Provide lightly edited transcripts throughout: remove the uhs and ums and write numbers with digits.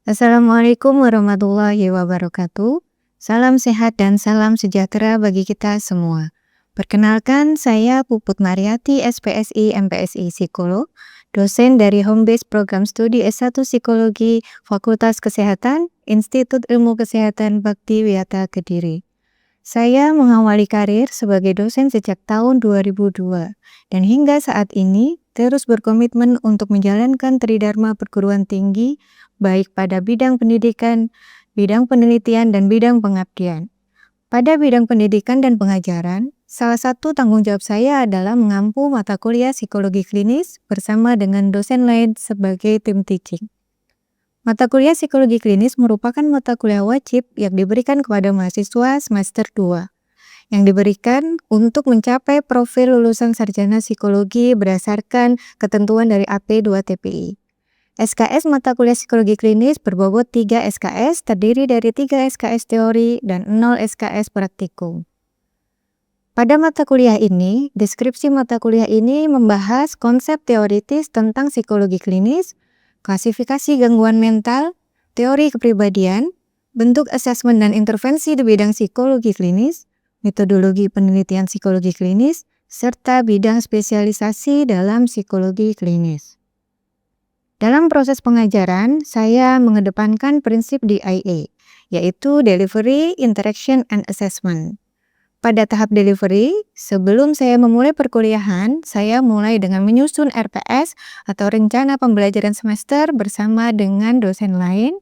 Assalamualaikum warahmatullahi wabarakatuh. Salam sehat dan salam sejahtera bagi kita semua. Perkenalkan, saya Puput Mariati, SPSI, MPSI Psikolog, dosen dari Home Base Program Studi S1 Psikologi, Fakultas Kesehatan, Institut Ilmu Kesehatan Bakti Wiyata Kediri. Saya mengawali karir sebagai dosen sejak tahun 2002, dan hingga saat ini terus berkomitmen untuk menjalankan Tridharma Perguruan Tinggi, baik pada bidang pendidikan, bidang penelitian, dan bidang pengabdian. Pada bidang pendidikan dan pengajaran, salah satu tanggung jawab saya adalah mengampu mata kuliah psikologi klinis bersama dengan dosen lain sebagai tim teaching. Mata kuliah psikologi klinis merupakan mata kuliah wajib yang diberikan kepada mahasiswa semester 2, yang diberikan untuk mencapai profil lulusan sarjana psikologi berdasarkan ketentuan dari AP2TPI. SKS mata kuliah psikologi klinis berbobot 3 SKS, terdiri dari 3 SKS teori dan 0 SKS praktikum. Pada mata kuliah ini, deskripsi mata kuliah ini membahas konsep teoritis tentang psikologi klinis, klasifikasi gangguan mental, teori kepribadian, bentuk asesmen dan intervensi di bidang psikologi klinis, metodologi penelitian psikologi klinis, serta bidang spesialisasi dalam psikologi klinis. Dalam proses pengajaran, saya mengedepankan prinsip DIA, yaitu Delivery, Interaction, and Assessment. Pada tahap delivery, sebelum saya memulai perkuliahan, saya mulai dengan menyusun RPS atau rencana pembelajaran semester bersama dengan dosen lain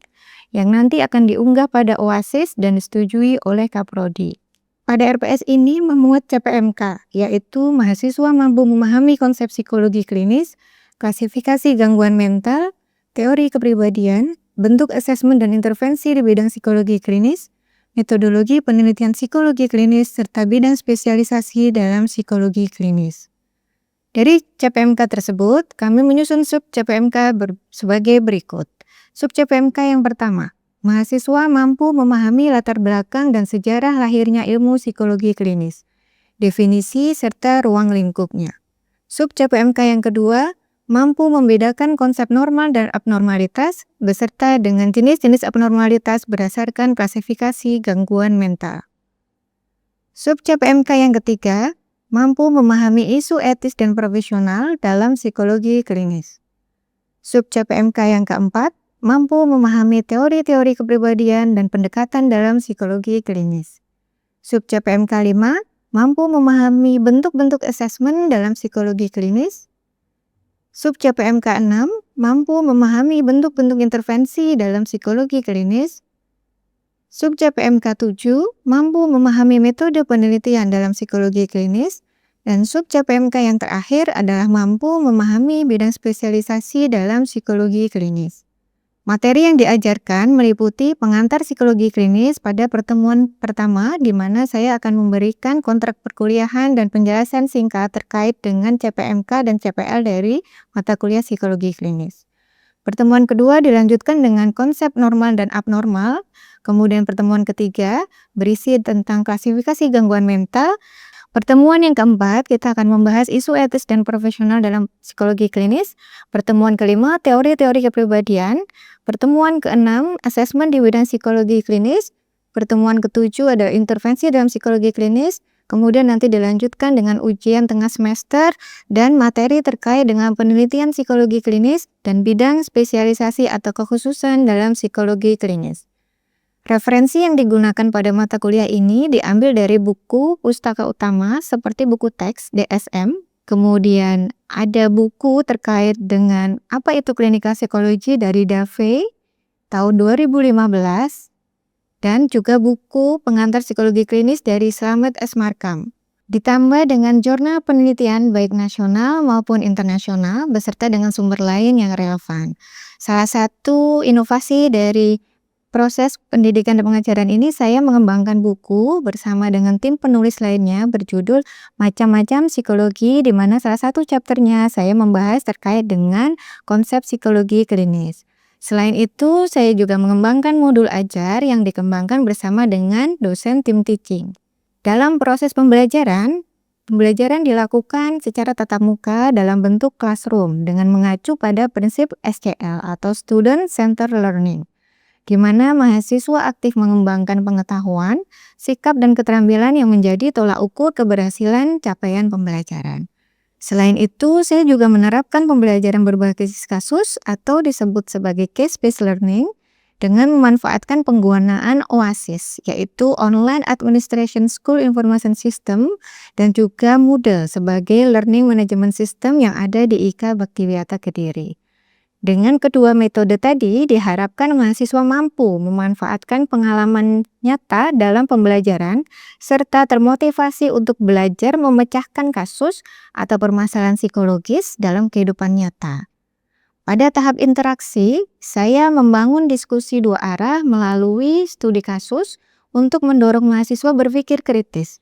yang nanti akan diunggah pada OASIS dan disetujui oleh Kaprodi. Pada RPS ini memuat CPMK, yaitu mahasiswa mampu memahami konsep psikologi klinis, klasifikasi gangguan mental, teori kepribadian, bentuk asesmen dan intervensi di bidang psikologi klinis, metodologi penelitian psikologi klinis, serta bidang spesialisasi dalam psikologi klinis. Dari CPMK tersebut, kami menyusun sub CPMK sebagai berikut. Sub CPMK yang pertama, mahasiswa mampu memahami latar belakang dan sejarah lahirnya ilmu psikologi klinis, definisi serta ruang lingkupnya. Sub CPMK yang kedua, mampu membedakan konsep normal dan abnormalitas beserta dengan jenis-jenis abnormalitas berdasarkan klasifikasi gangguan mental. Sub CPMK yang ketiga, mampu memahami isu etis dan profesional dalam psikologi klinis. Sub CPMK yang keempat, mampu memahami teori-teori kepribadian dan pendekatan dalam psikologi klinis. Sub CPMK 5, mampu memahami bentuk-bentuk asesmen dalam psikologi klinis. Sub CPMK 6, mampu memahami bentuk-bentuk intervensi dalam psikologi klinis. Sub CPMK 7, mampu memahami metode penelitian dalam psikologi klinis. Dan sub CPMK yang terakhir adalah mampu memahami bidang spesialisasi dalam psikologi klinis. Materi yang diajarkan meliputi pengantar psikologi klinis pada pertemuan pertama di mana saya akan memberikan kontrak perkuliahan dan penjelasan singkat terkait dengan CPMK dan CPL dari mata kuliah psikologi klinis. Pertemuan kedua dilanjutkan dengan konsep normal dan abnormal, kemudian pertemuan ketiga berisi tentang klasifikasi gangguan mental. Pertemuan yang keempat, kita akan membahas isu etis dan profesional dalam psikologi klinis. Pertemuan kelima, teori-teori kepribadian. Pertemuan keenam, asesmen di bidang psikologi klinis. Pertemuan ketujuh ada intervensi dalam psikologi klinis. Kemudian nanti dilanjutkan dengan ujian tengah semester dan materi terkait dengan penelitian psikologi klinis dan bidang spesialisasi atau kekhususan dalam psikologi klinis. Referensi yang digunakan pada mata kuliah ini diambil dari buku pustaka utama seperti buku teks DSM, kemudian ada buku terkait dengan apa itu klinika psikologi dari Davey tahun 2015, dan juga buku pengantar psikologi klinis dari Slamet S. Markham. Ditambah dengan jurnal penelitian baik nasional maupun internasional beserta dengan sumber lain yang relevan. Salah satu inovasi dari proses pendidikan dan pengajaran ini, saya mengembangkan buku bersama dengan tim penulis lainnya berjudul Macam-Macam Psikologi, di mana salah satu chapternya saya membahas terkait dengan konsep psikologi klinis. Selain itu, saya juga mengembangkan modul ajar yang dikembangkan bersama dengan dosen tim teaching. Dalam proses pembelajaran dilakukan secara tatap muka dalam bentuk classroom dengan mengacu pada prinsip SCL atau Student Centered Learning. Gimana mahasiswa aktif mengembangkan pengetahuan, sikap dan keterampilan yang menjadi tolak ukur keberhasilan capaian pembelajaran. Selain itu, saya juga menerapkan pembelajaran berbasis kasus atau disebut sebagai case-based learning dengan memanfaatkan penggunaan OASIS, yaitu Online Administration School Information System, dan juga Moodle sebagai learning management system yang ada di IKA Bhaktiwiyata Kediri. Dengan kedua metode tadi, diharapkan mahasiswa mampu memanfaatkan pengalaman nyata dalam pembelajaran, serta termotivasi untuk belajar memecahkan kasus atau permasalahan psikologis dalam kehidupan nyata. Pada tahap interaksi, saya membangun diskusi dua arah melalui studi kasus untuk mendorong mahasiswa berpikir kritis,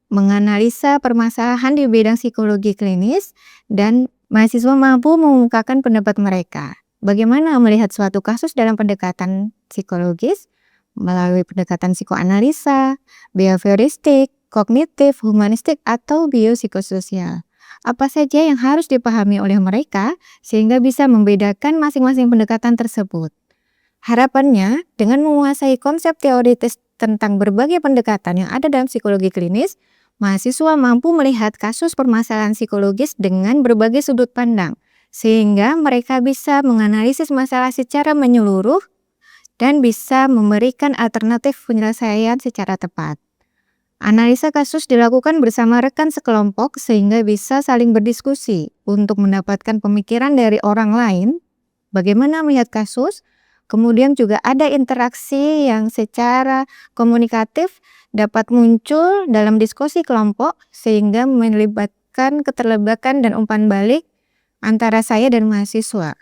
menganalisa permasalahan di bidang psikologi klinis, dan mahasiswa mampu mengungkapkan pendapat mereka. Bagaimana melihat suatu kasus dalam pendekatan psikologis, melalui pendekatan psikoanalisa, behavioristik, kognitif, humanistik, atau biopsikososial. Apa saja yang harus dipahami oleh mereka sehingga bisa membedakan masing-masing pendekatan tersebut. Harapannya, dengan menguasai konsep teoritis tentang berbagai pendekatan yang ada dalam psikologi klinis, mahasiswa mampu melihat kasus permasalahan psikologis dengan berbagai sudut pandang, sehingga mereka bisa menganalisis masalah secara menyeluruh dan bisa memberikan alternatif penyelesaian secara tepat. Analisa kasus dilakukan bersama rekan sekelompok sehingga bisa saling berdiskusi untuk mendapatkan pemikiran dari orang lain, bagaimana melihat kasus, kemudian juga ada interaksi yang secara komunikatif dapat muncul dalam diskusi kelompok sehingga melibatkan keterlibatan dan umpan balik antara saya dan mahasiswa.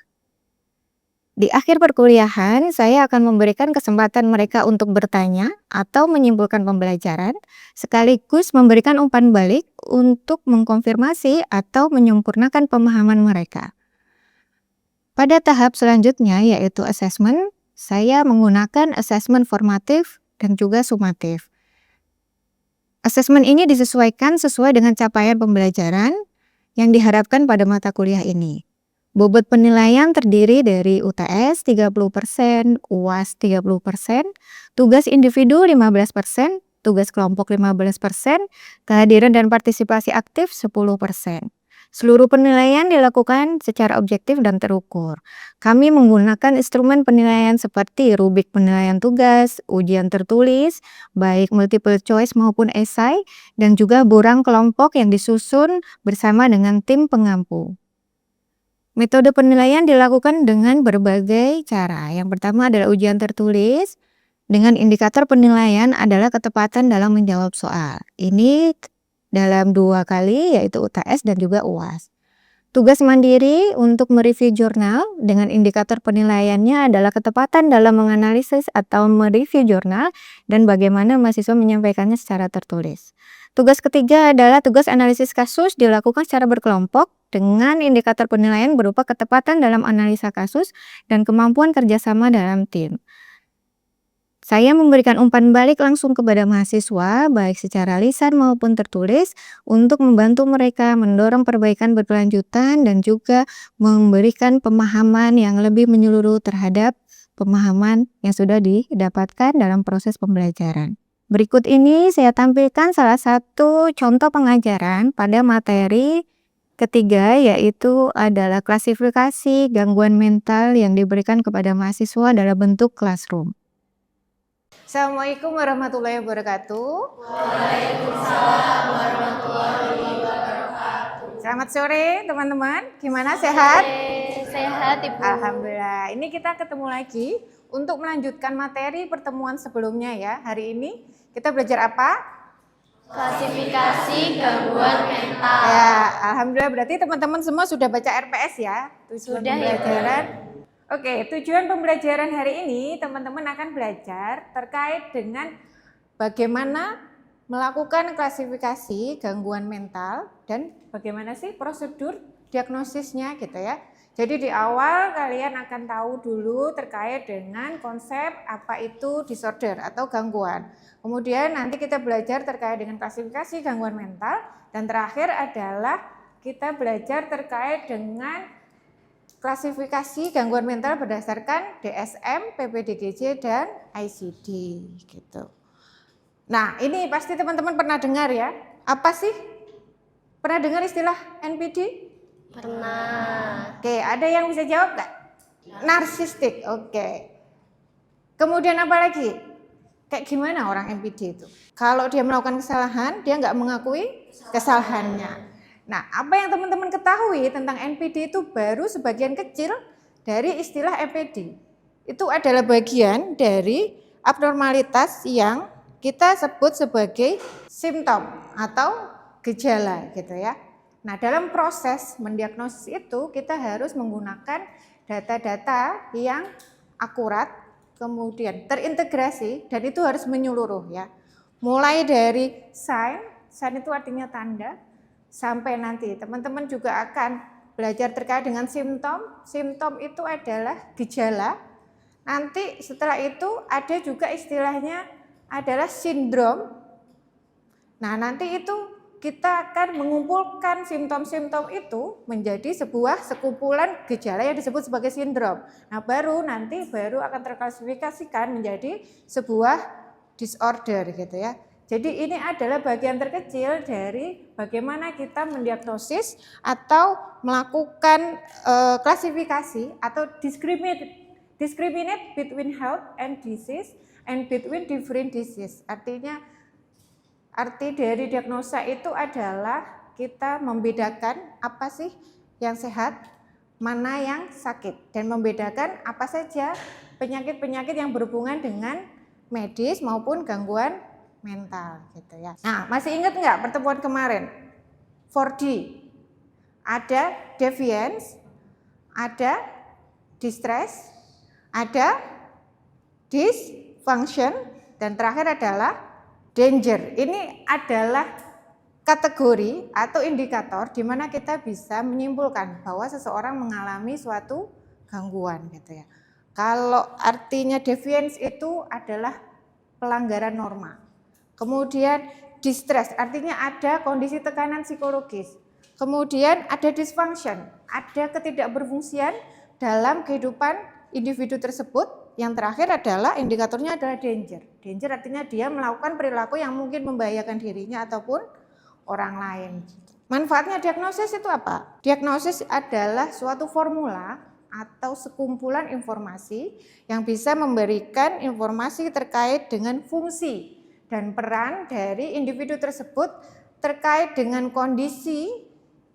Di akhir perkuliahan, saya akan memberikan kesempatan mereka untuk bertanya atau menyimpulkan pembelajaran, sekaligus memberikan umpan balik untuk mengkonfirmasi atau menyempurnakan pemahaman mereka. Pada tahap selanjutnya, yaitu assessment, saya menggunakan assessment formatif dan juga sumatif. Assessment ini disesuaikan sesuai dengan capaian pembelajaran yang diharapkan pada mata kuliah ini. Bobot penilaian terdiri dari UTS 30%, UAS 30%, tugas individu 15%, tugas kelompok 15%, kehadiran dan partisipasi aktif 10%. Seluruh penilaian dilakukan secara objektif dan terukur. Kami menggunakan instrumen penilaian seperti rubrik penilaian tugas, ujian tertulis, baik multiple choice maupun esai, dan juga borang kelompok yang disusun bersama dengan tim pengampu. Metode penilaian dilakukan dengan berbagai cara. Yang pertama adalah ujian tertulis, dengan indikator penilaian adalah ketepatan dalam menjawab soal. Ini dalam 2 kali, yaitu UTS dan juga UAS. Tugas mandiri untuk mereview jurnal dengan indikator penilaiannya adalah ketepatan dalam menganalisis atau mereview jurnal dan bagaimana mahasiswa menyampaikannya secara tertulis. Tugas ketiga adalah tugas analisis kasus dilakukan secara berkelompok dengan indikator penilaian berupa ketepatan dalam analisa kasus dan kemampuan kerjasama dalam tim. Saya memberikan umpan balik langsung kepada mahasiswa, baik secara lisan maupun tertulis, untuk membantu mereka mendorong perbaikan berkelanjutan dan juga memberikan pemahaman yang lebih menyeluruh terhadap pemahaman yang sudah didapatkan dalam proses pembelajaran. Berikut ini saya tampilkan salah satu contoh pengajaran pada materi ketiga, yaitu adalah klasifikasi gangguan mental yang diberikan kepada mahasiswa dalam bentuk classroom. Assalamualaikum warahmatullahi wabarakatuh. Waalaikumsalam warahmatullahi wabarakatuh. Selamat sore teman-teman, gimana sehat? Sehat Ibu. Alhamdulillah. Ini kita ketemu lagi untuk melanjutkan materi pertemuan sebelumnya ya. Hari ini kita belajar apa? Klasifikasi gangguan mental. Ya, alhamdulillah berarti teman-teman semua sudah baca RPS ya? Tujuan Sudah, pembelajaran. ya, Oke, tujuan pembelajaran hari ini teman-teman akan belajar terkait dengan bagaimana melakukan klasifikasi gangguan mental dan bagaimana sih prosedur diagnosisnya gitu ya. Jadi di awal kalian akan tahu dulu terkait dengan konsep apa itu disorder atau gangguan. Kemudian nanti kita belajar terkait dengan klasifikasi gangguan mental dan terakhir adalah kita belajar terkait dengan klasifikasi gangguan mental berdasarkan DSM, PPDGJ, dan ICD gitu. Nah, ini pasti teman-teman pernah dengar ya. Apa sih? Pernah dengar istilah NPD? Pernah. Oke, ada yang bisa jawab nggak? Narsistik, oke. Kemudian apa lagi? Kayak gimana orang NPD itu? Kalau dia melakukan kesalahan, dia nggak mengakui kesalahannya. Nah, apa yang teman-teman ketahui tentang NPD itu baru sebagian kecil dari istilah NPD. Itu adalah bagian dari abnormalitas yang kita sebut sebagai simptom atau gejala gitu ya. Nah, dalam proses mendiagnosis itu kita harus menggunakan data-data yang akurat, kemudian terintegrasi, dan itu harus menyeluruh ya. Mulai dari sign itu artinya tanda, sampai nanti teman-teman juga akan belajar terkait dengan simptom. Simptom itu adalah gejala. Nanti setelah itu ada juga istilahnya adalah sindrom. Nah, nanti itu kita akan mengumpulkan simptom-simptom itu menjadi sebuah sekumpulan gejala yang disebut sebagai sindrom. Nah, nanti akan terklasifikasikan menjadi sebuah disorder gitu ya. Jadi ini adalah bagian terkecil dari bagaimana kita mendiagnosis atau melakukan klasifikasi atau discriminate between health and disease and between different disease. Arti dari diagnosa itu adalah kita membedakan apa sih yang sehat, mana yang sakit, dan membedakan apa saja penyakit-penyakit yang berhubungan dengan medis maupun gangguan mental gitu ya. Nah, masih ingat nggak pertemuan kemarin? 4D, ada deviance, ada distress, ada dysfunction, dan terakhir adalah danger. Ini adalah kategori atau indikator di mana kita bisa menyimpulkan bahwa seseorang mengalami suatu gangguan gitu ya. Kalau artinya deviance itu adalah pelanggaran norma. Kemudian distress artinya ada kondisi tekanan psikologis. Kemudian ada dysfunction, ada ketidakberfungsian dalam kehidupan individu tersebut. Yang terakhir adalah indikatornya adalah danger. Danger artinya dia melakukan perilaku yang mungkin membahayakan dirinya ataupun orang lain. Manfaatnya diagnosis itu apa? Diagnosis adalah suatu formula atau sekumpulan informasi yang bisa memberikan informasi terkait dengan fungsi dan peran dari individu tersebut terkait dengan kondisi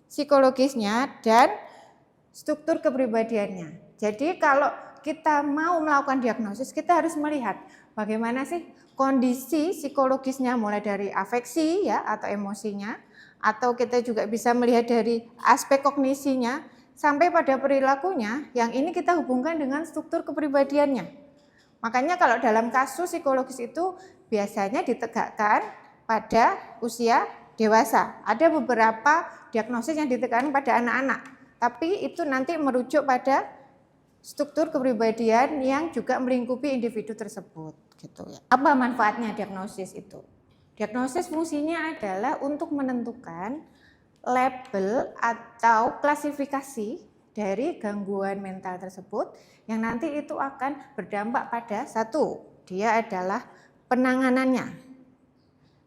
psikologisnya dan struktur kepribadiannya. Jadi kalau kita mau melakukan diagnosis, kita harus melihat bagaimana sih kondisi psikologisnya, mulai dari afeksi ya atau emosinya, atau kita juga bisa melihat dari aspek kognisinya sampai pada perilakunya, yang ini kita hubungkan dengan struktur kepribadiannya. Makanya kalau dalam kasus psikologis itu biasanya ditegakkan pada usia dewasa. Ada beberapa diagnosis yang ditegakkan pada anak-anak, tapi itu nanti merujuk pada struktur kepribadian yang juga melingkupi individu tersebut gitu ya. Apa manfaatnya diagnosis itu? Diagnosis fungsinya adalah untuk menentukan label atau klasifikasi dari gangguan mental tersebut yang nanti itu akan berdampak pada satu, dia adalah penanganannya.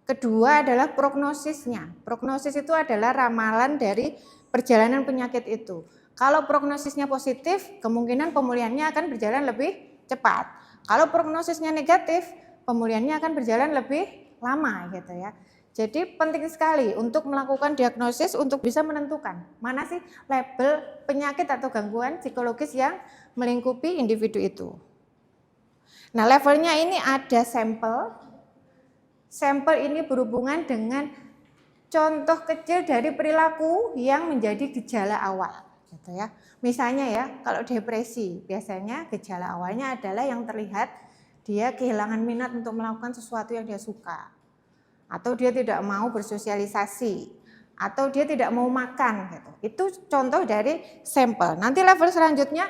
Kedua adalah prognosisnya. Prognosis itu adalah ramalan dari perjalanan penyakit itu. Kalau prognosisnya positif, kemungkinan pemulihannya akan berjalan lebih cepat. Kalau prognosisnya negatif, pemulihannya akan berjalan lebih lama gitu ya. Jadi penting sekali untuk melakukan diagnosis untuk bisa menentukan mana sih label penyakit atau gangguan psikologis yang melingkupi individu itu. Nah, levelnya ini ada sampel. Sampel ini berhubungan dengan contoh kecil dari perilaku yang menjadi gejala awal, gitu ya. Misalnya ya, kalau depresi, biasanya gejala awalnya adalah yang terlihat dia kehilangan minat untuk melakukan sesuatu yang dia suka, atau dia tidak mau bersosialisasi, atau dia tidak mau makan, gitu. Itu contoh dari sampel. Nanti level selanjutnya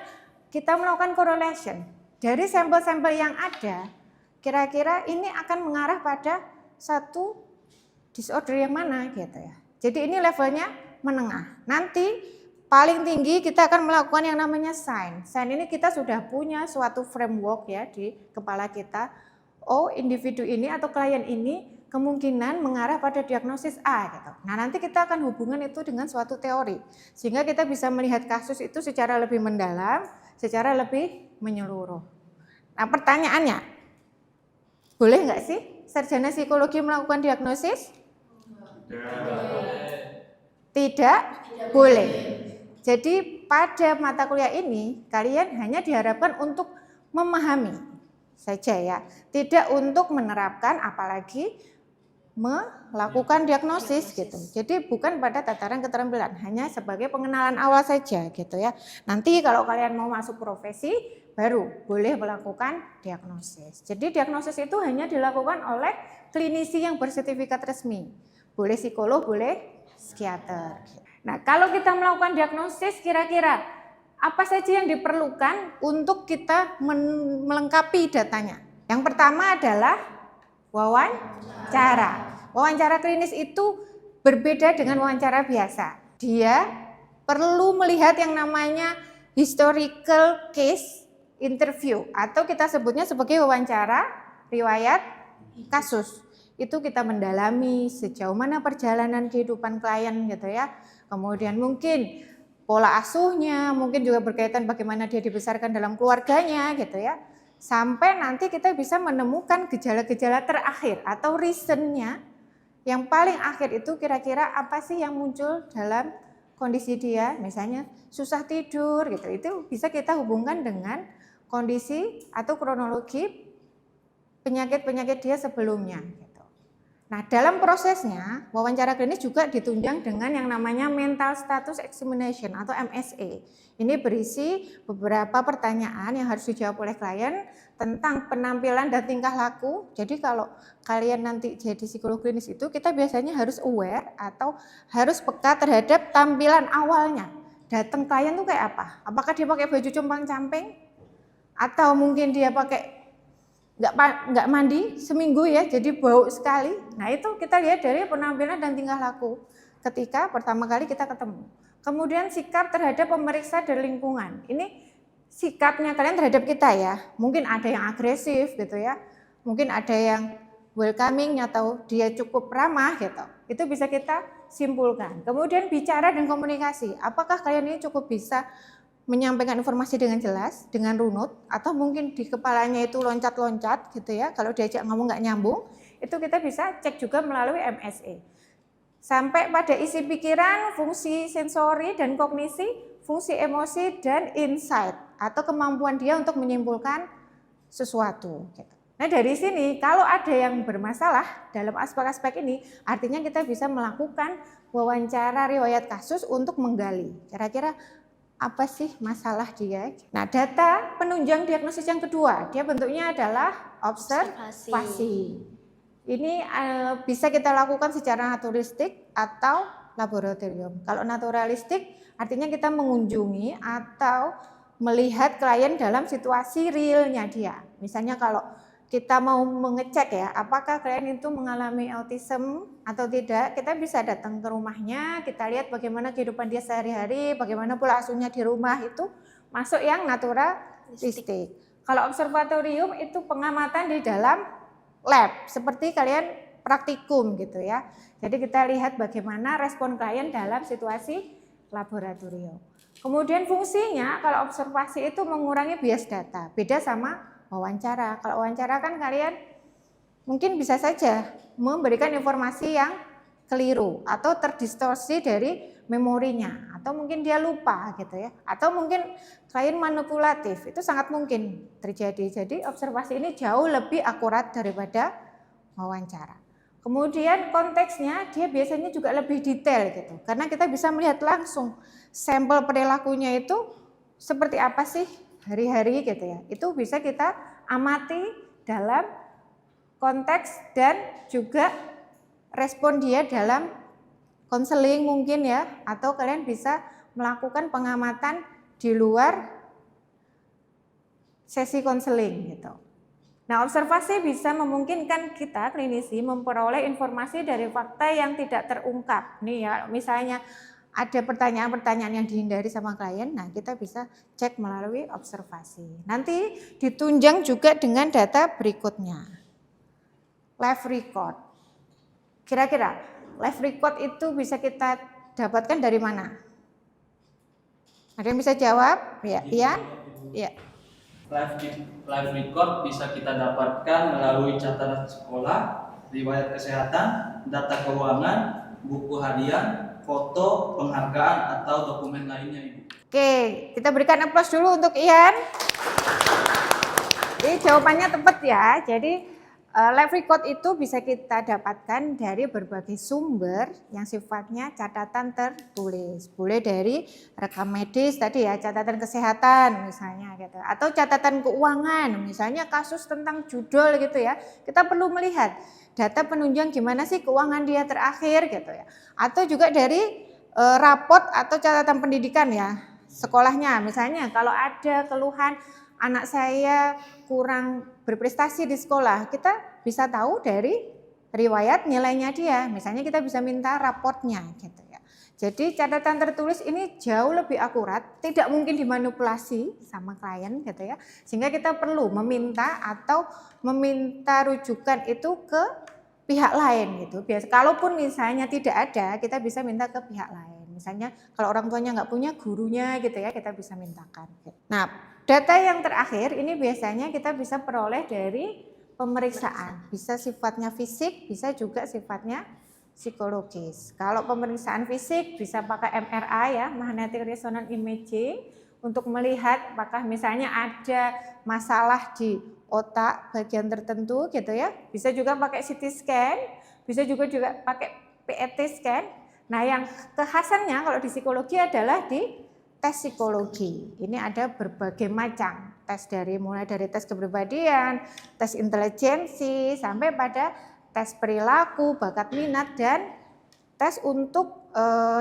kita melakukan correlation dari sampel-sampel yang ada. Kira-kira ini akan mengarah pada satu disorder yang mana gitu ya. Jadi ini levelnya menengah. Nanti paling tinggi kita akan melakukan yang namanya sign. Sign ini kita sudah punya suatu framework ya di kepala kita. Oh, individu ini atau klien ini kemungkinan mengarah pada diagnosis A gitu. Nah, nanti kita akan hubungan itu dengan suatu teori. Sehingga kita bisa melihat kasus itu secara lebih mendalam, secara lebih menyeluruh. Nah, pertanyaannya, boleh nggak sih sarjana psikologi melakukan diagnosis? Tidak boleh. Jadi pada mata kuliah ini kalian hanya diharapkan untuk memahami saja ya, tidak untuk menerapkan apalagi melakukan diagnosis gitu. Jadi bukan pada tataran keterampilan, hanya sebagai pengenalan awal saja gitu ya. Nanti kalau kalian mau masuk profesi baru boleh melakukan diagnosis. Jadi diagnosis itu hanya dilakukan oleh klinisi yang bersertifikat resmi. Boleh psikolog, boleh psikiater. Nah, kalau kita melakukan diagnosis kira-kira apa saja yang diperlukan untuk kita melengkapi datanya? Yang pertama adalah wawancara. Wawancara klinis itu berbeda dengan wawancara biasa. Dia perlu melihat yang namanya historical case interview atau kita sebutnya sebagai wawancara riwayat kasus. Itu kita mendalami sejauh mana perjalanan kehidupan klien gitu ya. Kemudian mungkin pola asuhnya, mungkin juga berkaitan bagaimana dia dibesarkan dalam keluarganya gitu ya. Sampai nanti kita bisa menemukan gejala-gejala terakhir atau reasonnya yang paling akhir itu kira-kira apa sih yang muncul dalam kondisi dia, misalnya susah tidur gitu. Itu bisa kita hubungkan dengan kondisi atau kronologi penyakit-penyakit dia sebelumnya. Nah, dalam prosesnya wawancara klinis juga ditunjang dengan yang namanya mental status examination atau MSE. Ini berisi beberapa pertanyaan yang harus dijawab oleh klien tentang penampilan dan tingkah laku. Jadi kalau kalian nanti jadi psikolog klinis itu kita biasanya harus aware atau harus peka terhadap tampilan awalnya. Datang klien tuh kayak apa? Apakah dia pakai baju compang-camping? Atau mungkin dia pakai nggak mandi seminggu ya, jadi bau sekali. Nah itu kita lihat dari penampilan dan tingkah laku ketika pertama kali kita ketemu. Kemudian sikap terhadap pemeriksa dari lingkungan. Ini sikapnya kalian terhadap kita ya. Mungkin ada yang agresif gitu ya. Mungkin ada yang welcoming atau dia cukup ramah gitu. Itu bisa kita simpulkan. Kemudian bicara dan komunikasi. Apakah kalian ini cukup bisa menyampaikan informasi dengan jelas, dengan runut, atau mungkin di kepalanya itu loncat-loncat gitu ya, kalau diajak ngomong nggak nyambung, itu kita bisa cek juga melalui MSE. Sampai pada isi pikiran, fungsi sensori dan kognisi, fungsi emosi dan insight, atau kemampuan dia untuk menyimpulkan sesuatu. Gitu. Nah dari sini, kalau ada yang bermasalah dalam aspek-aspek ini, artinya kita bisa melakukan wawancara riwayat kasus untuk menggali. Kira-kira apa sih masalah dia? Nah, data penunjang diagnosis yang kedua, dia bentuknya adalah observasi. Ini bisa kita lakukan secara naturalistik atau laboratorium. Kalau naturalistik artinya kita mengunjungi atau melihat klien dalam situasi realnya dia. Misalnya kalau kita mau mengecek ya, apakah klien itu mengalami autism atau tidak, kita bisa datang ke rumahnya, kita lihat bagaimana kehidupan dia sehari-hari, bagaimana pola asuhnya di rumah, itu masuk yang naturalistik. Kalau observatorium itu pengamatan di dalam lab, seperti kalian praktikum gitu ya. Jadi kita lihat bagaimana respon klien dalam situasi laboratorium. Kemudian fungsinya kalau observasi itu mengurangi bias data, beda sama wawancara. Kalau wawancara kan kalian mungkin bisa saja memberikan informasi yang keliru atau terdistorsi dari memorinya, atau mungkin dia lupa gitu ya, atau mungkin klien manipulatif, itu sangat mungkin terjadi. Jadi observasi ini jauh lebih akurat daripada wawancara. Kemudian konteksnya dia biasanya juga lebih detail gitu, karena kita bisa melihat langsung sampel perilakunya itu seperti apa sih hari-hari gitu ya. Itu bisa kita amati dalam konteks dan juga respon dia dalam konseling mungkin ya, atau kalian bisa melakukan pengamatan di luar sesi konseling gitu. Nah, observasi bisa memungkinkan kita klinisi memperoleh informasi dari fakta yang tidak terungkap. Nih ya, misalnya ada pertanyaan-pertanyaan yang dihindari sama klien, nah kita bisa cek melalui observasi. Nanti ditunjang juga dengan data berikutnya. Live record. Kira-kira live record itu bisa kita dapatkan dari mana? Ada yang bisa jawab? Ya, iya? Ya. Live record bisa kita dapatkan melalui catatan sekolah, riwayat kesehatan, data keuangan, buku harian, foto, penghargaan, atau dokumen lainnya, Ibu. Oke, kita berikan aplaus dulu untuk Ian. Ini jawabannya tepat ya. Jadi live record itu bisa kita dapatkan dari berbagai sumber yang sifatnya catatan tertulis. Boleh dari rekam medis tadi ya, catatan kesehatan misalnya gitu. Atau catatan keuangan, misalnya kasus tentang judul gitu ya. Kita perlu melihat data penunjang gimana sih keuangan dia terakhir gitu ya. Atau juga dari raport atau catatan pendidikan ya, sekolahnya. Misalnya kalau ada keluhan anak saya kurang berprestasi di sekolah, kita bisa tahu dari riwayat nilainya dia. Misalnya kita bisa minta raportnya gitu ya. Jadi catatan tertulis ini jauh lebih akurat, tidak mungkin dimanipulasi sama klien gitu ya. Sehingga kita perlu meminta atau meminta rujukan itu ke pihak lain gitu. Kalaupun misalnya tidak ada, kita bisa minta ke pihak lain. Misalnya kalau orang tuanya nggak punya, gurunya gitu ya, kita bisa mintakan. Nah, data yang terakhir ini biasanya kita bisa peroleh dari pemeriksaan. Bisa sifatnya fisik, bisa juga sifatnya psikologis. Kalau pemeriksaan fisik bisa pakai MRI ya, magnetic resonance imaging, untuk melihat apakah misalnya ada masalah di otak bagian tertentu gitu ya. Bisa juga pakai CT scan, bisa juga pakai PET scan. Nah, yang kekhasannya kalau di psikologi adalah di tes psikologi. Ini ada berbagai macam tes, mulai dari tes kepribadian, tes intelijensi, sampai pada tes perilaku, bakat minat, dan tes untuk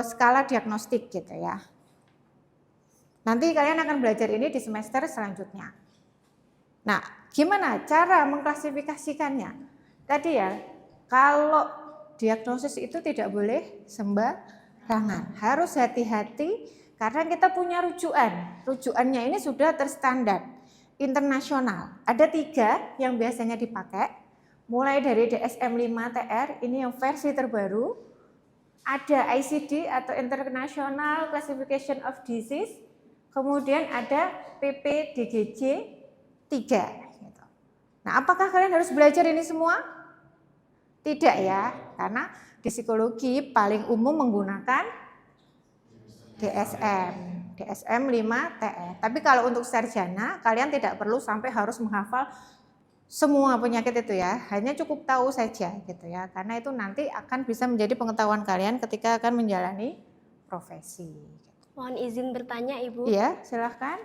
skala diagnostik gitu ya. Nanti kalian akan belajar ini di semester selanjutnya. Nah, gimana cara mengklasifikasikannya? Tadi ya, kalau diagnosis itu tidak boleh sembarangan, harus hati-hati karena kita punya rujukan. Rujukannya ini sudah terstandar internasional. Ada 3 yang biasanya dipakai, mulai dari DSM-5 TR, ini yang versi terbaru. Ada ICD atau International Classification of Disease, kemudian ada PPDGJ 3. Nah, apakah kalian harus belajar ini semua? Tidak ya, karena di psikologi paling umum menggunakan DSM 5 TR. Tapi kalau untuk sarjana, kalian tidak perlu sampai harus menghafal semua penyakit itu ya, hanya cukup tahu saja gitu ya, karena itu nanti akan bisa menjadi pengetahuan kalian ketika akan menjalani profesi. Mohon izin bertanya, Ibu. Iya, silahkan.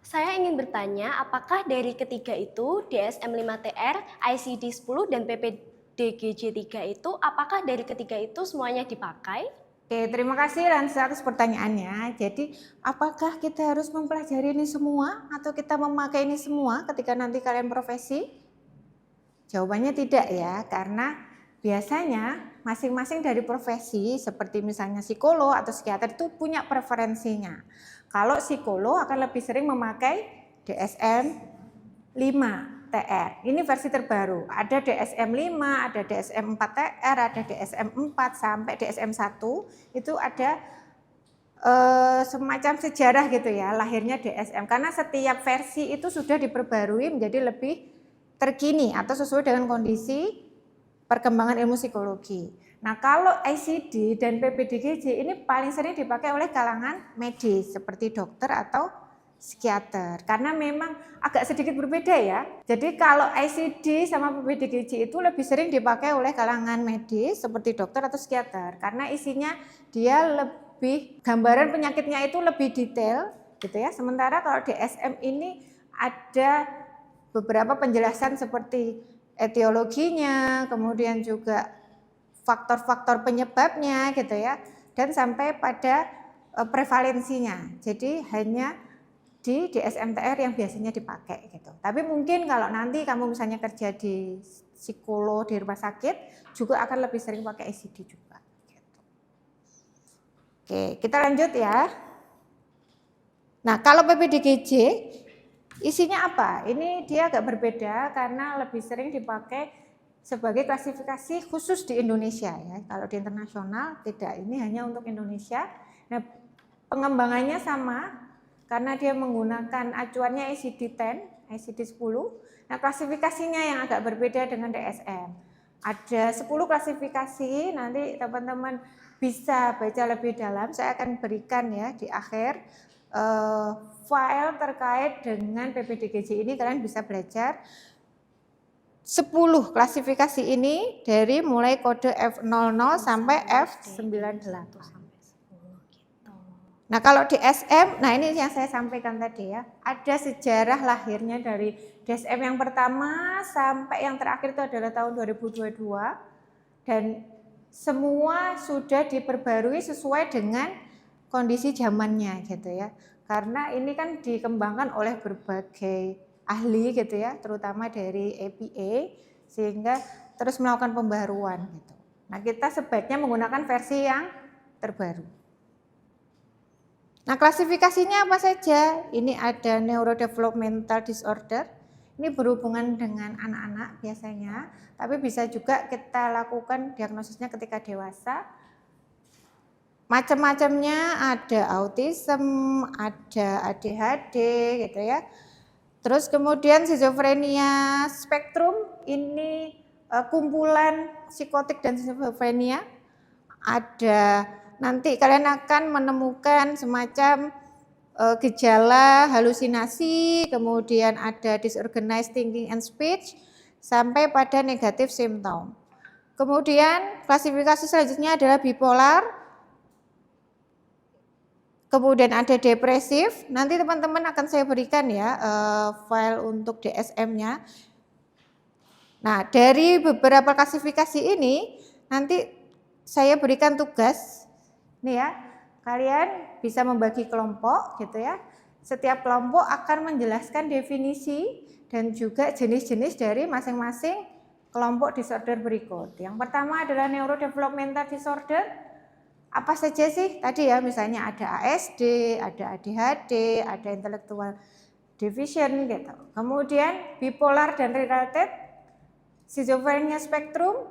Saya ingin bertanya, apakah dari ketiga itu, DSM-5 TR, ICD-10, dan PPDGJ-3 itu, apakah dari ketiga itu semuanya dipakai? Oke, terima kasih Ransa atas pertanyaannya. Jadi, apakah kita harus mempelajari ini semua atau kita memakai ini semua ketika nanti kalian profesi? Jawabannya tidak ya, karena biasanya masing-masing dari profesi seperti misalnya psikolog atau psikiater itu punya preferensinya. Kalau psikolog akan lebih sering memakai DSM 5 TR. Ini versi terbaru. Ada DSM 5, ada DSM 4 TR, ada DSM 4 sampai DSM 1. Itu ada semacam sejarah gitu ya, lahirnya DSM. Karena setiap versi itu sudah diperbarui menjadi lebih terkini atau sesuai dengan kondisi perkembangan ilmu psikologi. Nah, kalau ICD dan PPDGJ ini paling sering dipakai oleh kalangan medis seperti dokter atau psikiater. Karena memang agak sedikit berbeda ya. Jadi kalau ICD sama PPDGJ itu lebih sering dipakai oleh kalangan medis seperti dokter atau psikiater. Karena isinya dia lebih, gambaran penyakitnya itu lebih detail gitu ya. Sementara kalau DSM ini ada beberapa penjelasan seperti etiologinya, kemudian juga faktor-faktor penyebabnya gitu ya, dan sampai pada prevalensinya. Jadi hanya di DSM-TR yang biasanya dipakai gitu. Tapi mungkin kalau nanti kamu misalnya kerja di psikolog di rumah sakit juga akan lebih sering pakai ICD juga. Gitu. Oke, kita lanjut ya. Nah, kalau PPDGJ isinya apa? Ini dia agak berbeda karena lebih sering dipakai sebagai klasifikasi khusus di Indonesia ya. Kalau di internasional tidak, ini hanya untuk Indonesia. Nah, pengembangannya sama karena dia menggunakan acuannya ICD-10, ICD-10. Nah, klasifikasinya yang agak berbeda dengan DSM. Ada 10 klasifikasi, nanti teman-teman bisa baca lebih dalam. Saya akan berikan ya di akhir file terkait dengan PPDGJ ini, kalian bisa belajar 10 klasifikasi ini dari mulai kode F00 sampai F98. Nah, kalau di SM, nah ini yang saya sampaikan tadi ya, ada sejarah lahirnya dari DSM yang pertama sampai yang terakhir itu adalah tahun 2022 dan semua sudah diperbarui sesuai dengan kondisi zamannya gitu ya. Karena ini kan dikembangkan oleh berbagai ahli gitu ya, terutama dari APA, sehingga terus melakukan pembaruan gitu. Nah, kita sebaiknya menggunakan versi yang terbaru. Nah, klasifikasinya apa saja? Ini ada neurodevelopmental disorder. Ini berhubungan dengan anak-anak biasanya, tapi bisa juga kita lakukan diagnosisnya ketika dewasa. Macam-macamnya ada autism, ada ADHD gitu ya. Terus kemudian skizofrenia spektrum, ini kumpulan psikotik dan skizofrenia. Ada nanti kalian akan menemukan semacam gejala halusinasi, kemudian ada disorganized thinking and speech, sampai pada negative symptom. Kemudian klasifikasi selanjutnya adalah bipolar, kemudian ada depresif. Nanti teman-teman akan saya berikan ya file untuk DSM-nya. Nah, dari beberapa klasifikasi ini nanti saya berikan tugas nih ya. Kalian bisa membagi kelompok gitu ya. Setiap kelompok akan menjelaskan definisi dan juga jenis-jenis dari masing-masing kelompok disorder berikut. Yang pertama adalah neurodevelopmental disorder. Apa saja sih? Tadi ya misalnya ada ASD, ada ADHD, ada intellectual deficient gitu. Kemudian bipolar dan related schizophrenia spectrum.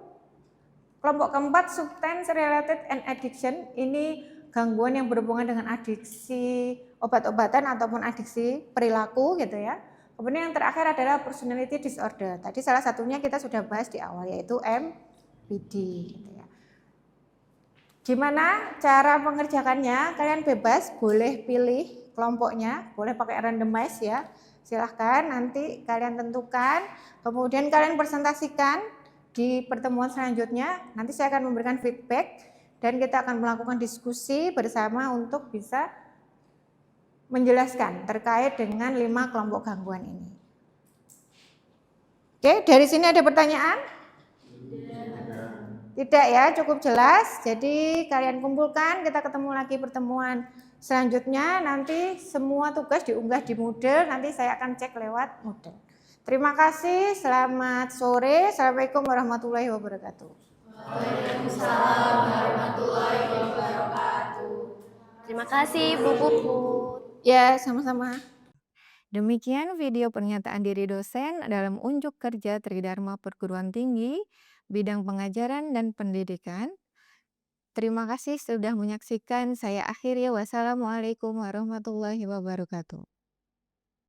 Kelompok keempat substance related and addiction. Ini gangguan yang berhubungan dengan adiksi obat-obatan ataupun adiksi perilaku gitu ya. Kemudian yang terakhir adalah personality disorder. Tadi salah satunya kita sudah bahas di awal yaitu MPD gitu ya. Gimana cara mengerjakannya? Kalian bebas, boleh pilih kelompoknya, boleh pakai randomize ya. Silahkan nanti kalian tentukan, kemudian kalian presentasikan di pertemuan selanjutnya. Nanti saya akan memberikan feedback dan kita akan melakukan diskusi bersama untuk bisa menjelaskan terkait dengan 5 kelompok gangguan ini. Oke, dari sini ada pertanyaan? Tidak ya, cukup jelas. Jadi kalian kumpulkan, kita ketemu lagi pertemuan selanjutnya. Nanti semua tugas diunggah di Moodle, nanti saya akan cek lewat Moodle. Terima kasih, selamat sore. Assalamualaikum warahmatullahi wabarakatuh. Waalaikumsalam warahmatullahi wabarakatuh. Terima kasih Bu Puput. Ya, sama-sama. Demikian video pernyataan diri dosen dalam unjuk kerja Tridharma Perguruan Tinggi, bidang pengajaran dan pendidikan. Terima kasih sudah menyaksikan. Saya akhiri. Wassalamualaikum warahmatullahi wabarakatuh.